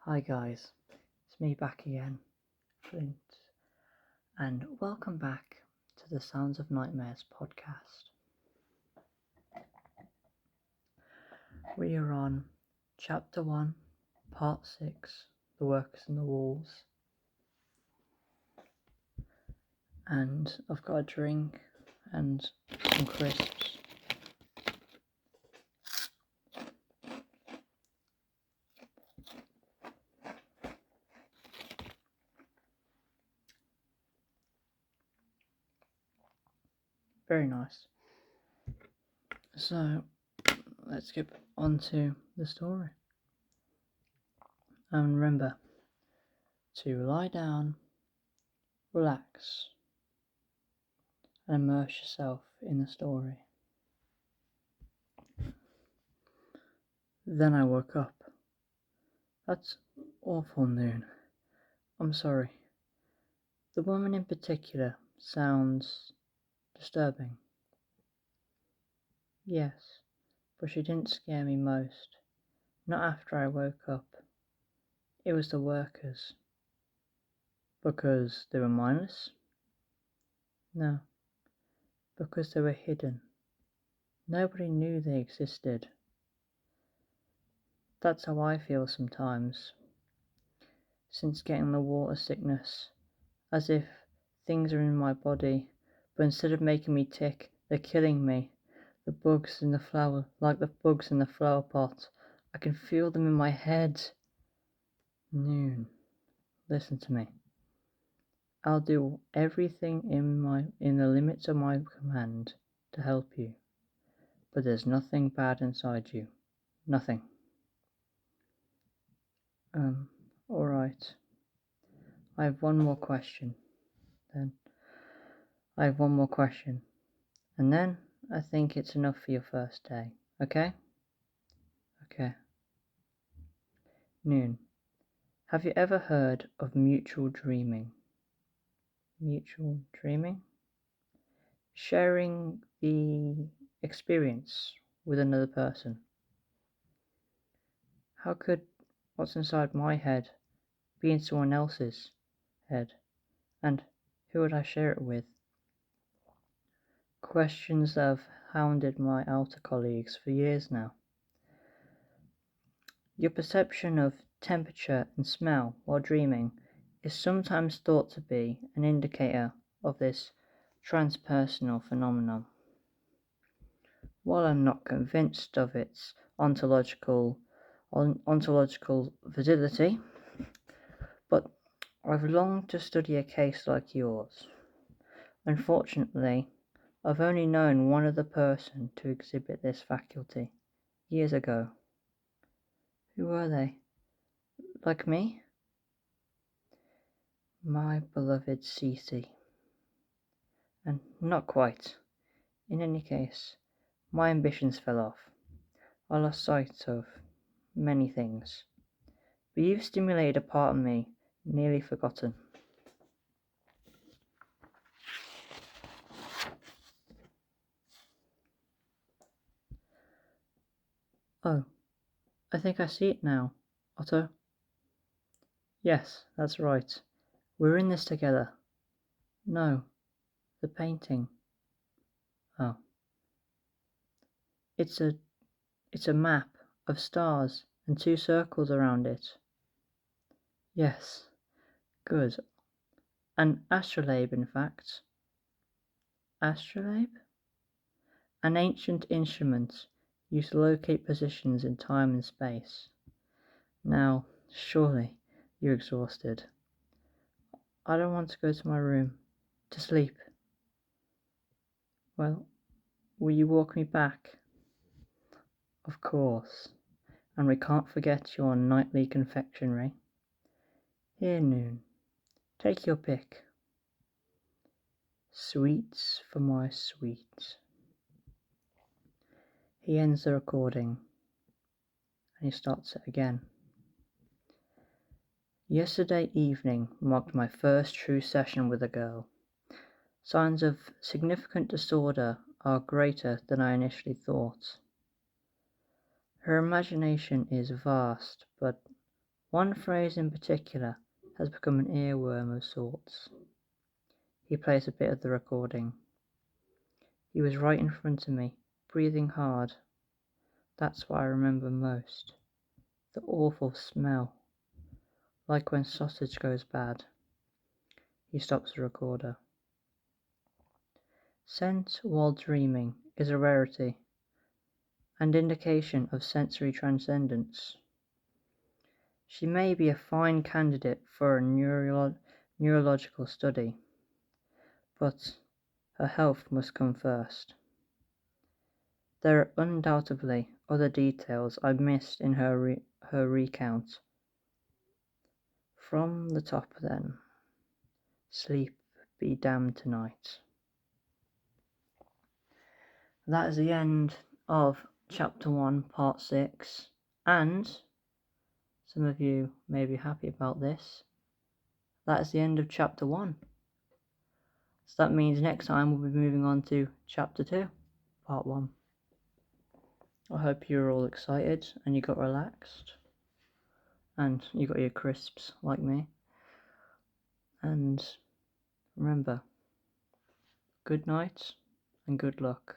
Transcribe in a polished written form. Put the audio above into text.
Hi guys, it's me back again, Flint, and welcome back to the Sounds of Nightmares podcast. We are on Chapter 1, Part 6, The Workers in the Walls, and I've got a drink and some crisps. Very nice. So, let's get on to the story. And remember to lie down, relax, and immerse yourself in the story. Then I woke up. That's awful, Noon. I'm sorry. The woman in particular sounds disturbing. Yes, but she didn't scare me most. Not after I woke up. It was the workers. Because they were mindless? No, because they were hidden. Nobody knew they existed. That's how I feel sometimes. Since getting the water sickness, as if things are in my body, but instead of making me tick, they're killing me. The bugs in the flower, like the bugs in the flower pot. I can feel them in my head. Noon, listen to me. I'll do everything in the limits of my command to help you. But there's nothing bad inside you. Nothing. Alright. I have one more question. And then I think it's enough for your first day. Okay? Okay. Noon. Have you ever heard of mutual dreaming? Mutual dreaming? Sharing the experience with another person. How could what's inside my head be in someone else's head? And who would I share it with? Questions that have hounded my outer colleagues for years now. Your perception of temperature and smell while dreaming is sometimes thought to be an indicator of this transpersonal phenomenon. While I'm not convinced of its ontological validity, but I've longed to study a case like yours. Unfortunately, I've only known one other person to exhibit this faculty, years ago. Who were they? Like me? My beloved Cece. And not quite. In any case, my ambitions fell off. I lost sight of many things. But you've stimulated a part of me nearly forgotten. Oh, I think I see it now, Otto. Yes, that's right. We're in this together. No, the painting. Oh. It's a map of stars and two circles around it. Yes, good. An astrolabe, in fact. Astrolabe? An ancient instrument used to locate positions in time and space. Now, surely you're exhausted. I don't want to go to my room to sleep. Well, will you walk me back? Of course. And we can't forget your nightly confectionery. Here, Noon, take your pick. Sweets for my sweet. He ends the recording and he starts it again. Yesterday evening marked my first true session with a girl. Signs of significant disorder are greater than I initially thought. Her imagination is vast, but One phrase in particular has become an earworm of sorts. He plays a bit of the recording. He was right in front of me, breathing hard. That's what I remember most. The awful smell. Like when sausage goes bad. He stops the recorder. Scent while dreaming is a rarity and indication of sensory transcendence. She may be a fine candidate for a neurological study, but her health must come first. There are undoubtedly other details I missed in her recount. From the top then, sleep be damned tonight. That is the end of Chapter 1, Part 6, and some of you may be happy about this. That is the end of Chapter 1. So that means next time we'll be moving on to Chapter 2, Part 1. I hope you're all excited and you got relaxed and you got your crisps like me. And remember, good night and good luck.